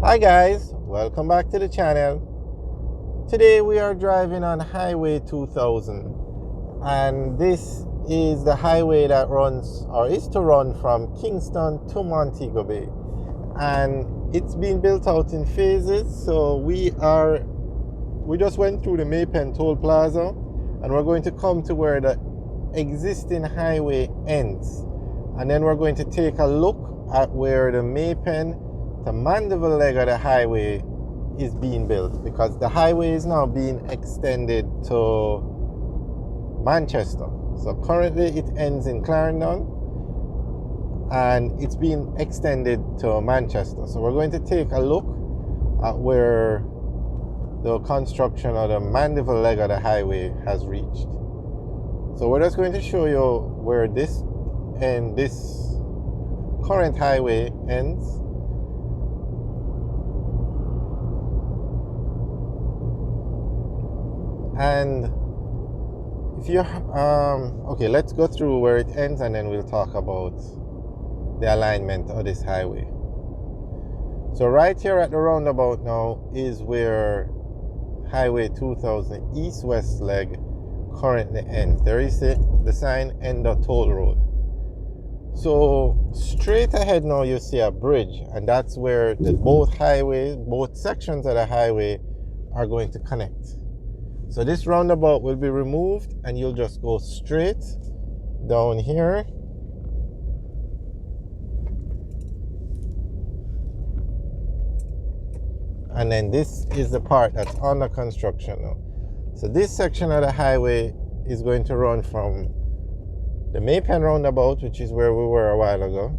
Hi guys, welcome back to the channel. Today we are driving on Highway 2000, and this is the highway that runs or is to run from Kingston to Montego Bay, and it's been built out in phases. So we just went through the Maypen Toll Plaza, and we're going to come to where the existing highway ends, and then we're going to take a look at where the Maypen the Mandeville leg of the highway is being built, because the highway is now being extended to Manchester. So currently it ends in Clarendon and it's being extended to Manchester. So we're going to take a look at where the construction of the Mandeville leg of the highway has reached. So we're just going to show you where this current highway ends. And if you okay, let's go through where it ends and then we'll talk about the alignment of this highway. So right here at the roundabout now is where Highway 2000 east-west leg currently ends. There is the sign end of toll road. So straight ahead now you see a bridge, and that's where both sections of the highway are going to connect. So this roundabout will be removed and you'll just go straight down here. And then this is the part that's under construction now. So this section of the highway is going to run from the Maypen roundabout, which is where we were a while ago,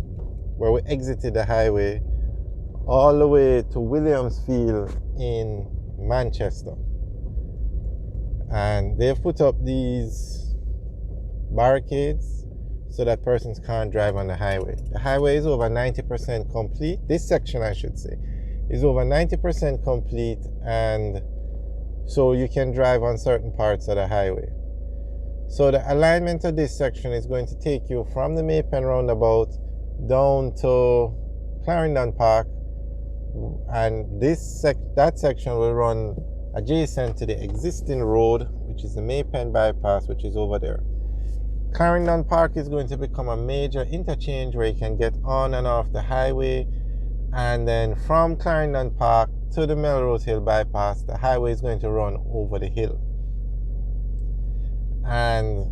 where we exited the highway, all the way to Williamsfield in Manchester. And they've put up these barricades so that persons can't drive on the highway. The highway is over 90% complete. This section, I should say, is over 90% complete, and so you can drive on certain parts of the highway. So the alignment of this section is going to take you from the Maypen roundabout down to Clarendon Park, and that section will run adjacent to the existing road, which is the Maypen bypass, which is over there. Clarendon Park is going to become a major interchange where you can get on and off the highway, and then from Clarendon Park to the Melrose Hill bypass, the highway is going to run over the hill, and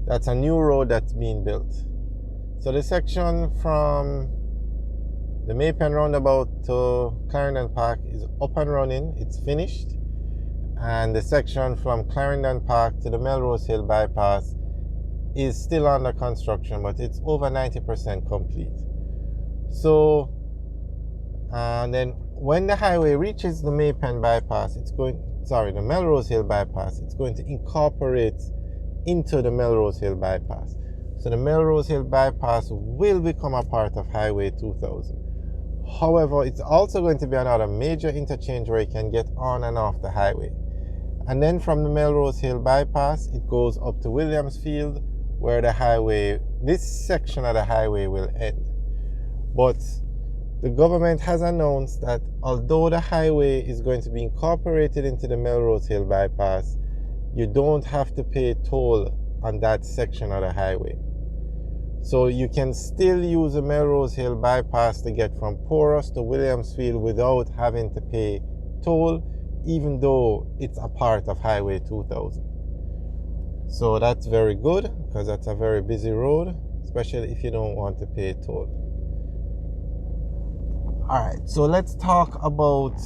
that's a new road that's being built. So the section from the Maypen roundabout to Clarendon Park is up and running, it's finished. And the section from Clarendon Park to the Melrose Hill bypass is still under construction, but it's over 90% complete. So, and then when the highway reaches the Maypen bypass, the Melrose Hill bypass, it's going to incorporate into the Melrose Hill bypass. So the Melrose Hill bypass will become a part of Highway 2000. However, it's also going to be another major interchange where you can get on and off the highway. And then from the Melrose Hill bypass, it goes up to Williamsfield, where this section of the highway will end. But the government has announced that although the highway is going to be incorporated into the Melrose Hill bypass, you don't have to pay toll on that section of the highway. So you can still use the Melrose Hill bypass to get from Porus to Williamsfield without having to pay toll, even though it's a part of Highway 2000. So that's very good, because that's a very busy road, especially if you don't want to pay toll. Alright, so let's talk about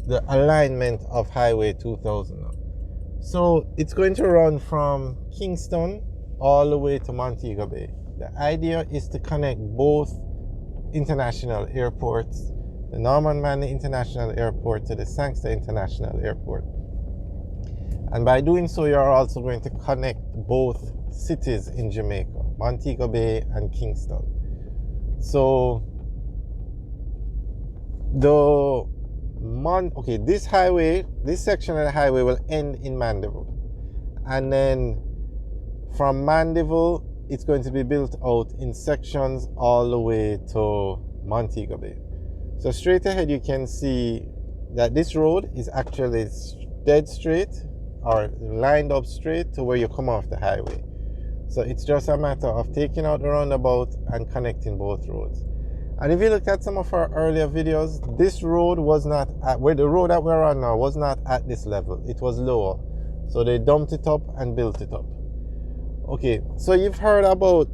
the alignment of Highway 2000 now. So it's going to run from Kingston all the way to Montego Bay. The idea is to connect both international airports, the Norman Manley International Airport to the Sangster International Airport. And by doing so, you're also going to connect both cities in Jamaica, Montego Bay and Kingston. So this section of the highway will end in Mandeville. And then from Mandeville, it's going to be built out in sections all the way to Montego Bay. So straight ahead you can see that this road is actually dead straight or lined up straight to where you come off the highway. So it's just a matter of taking out the roundabout and connecting both roads. And if you look at some of our earlier videos, this road was not at where the road that we're on now was not at this level. It was lower. So they dumped it up and built it up. Okay, so you've heard about,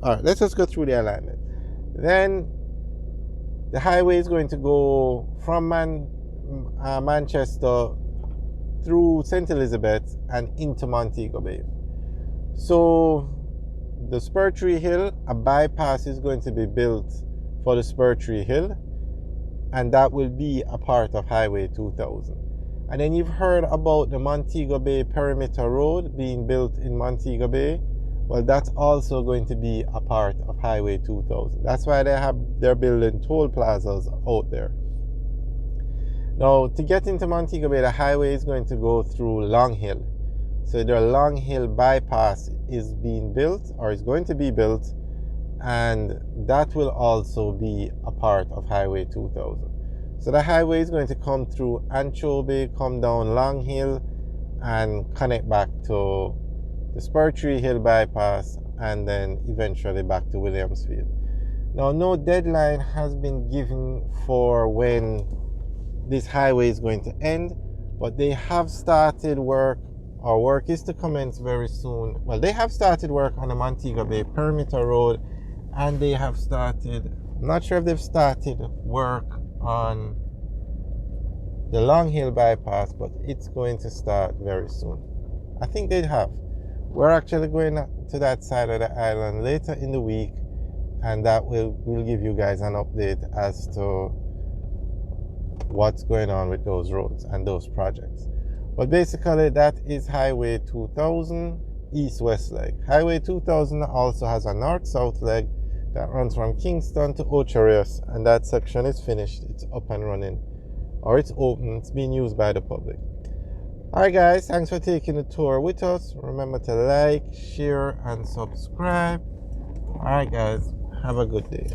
all right, let's just go through the alignment. Then the highway is going to go from Manchester through St. Elizabeth and into Montego Bay. So the Spur Tree Hill, a bypass is going to be built for the Spur Tree Hill, and that will be a part of Highway 2000. And then you've heard about the Montego Bay Perimeter Road being built in Montego Bay. Well, that's also going to be a part of Highway 2000. That's why they're building toll plazas out there. Now, to get into Montego Bay, the highway is going to go through Long Hill. So the Long Hill bypass is being built, or is going to be built, and that will also be a part of Highway 2000. So the highway is going to come through Anchovy, come down Long Hill, and connect back to the Spur Tree Hill bypass, and then eventually back to Williamsfield. Now, no deadline has been given for when this highway is going to end, but they have started work. Our work is to commence very soon. Well, they have started work on the Montego Bay Perimeter Road, and they have started, I'm not sure if they've started work on the Long Hill bypass, but it's going to start very soon. I think they have. We're actually going to that side of the island later in the week, and that will give you guys an update as to what's going on with those roads and those projects. But basically, that is Highway 2000 east-west leg. Highway 2000 also has a north-south leg that runs from Kingston to Ocherius, and that section is finished. It's up and running, or it's open. It's being used by the public. Alright guys, thanks for taking the tour with us. Remember to like, share, and subscribe. Alright guys, have a good day.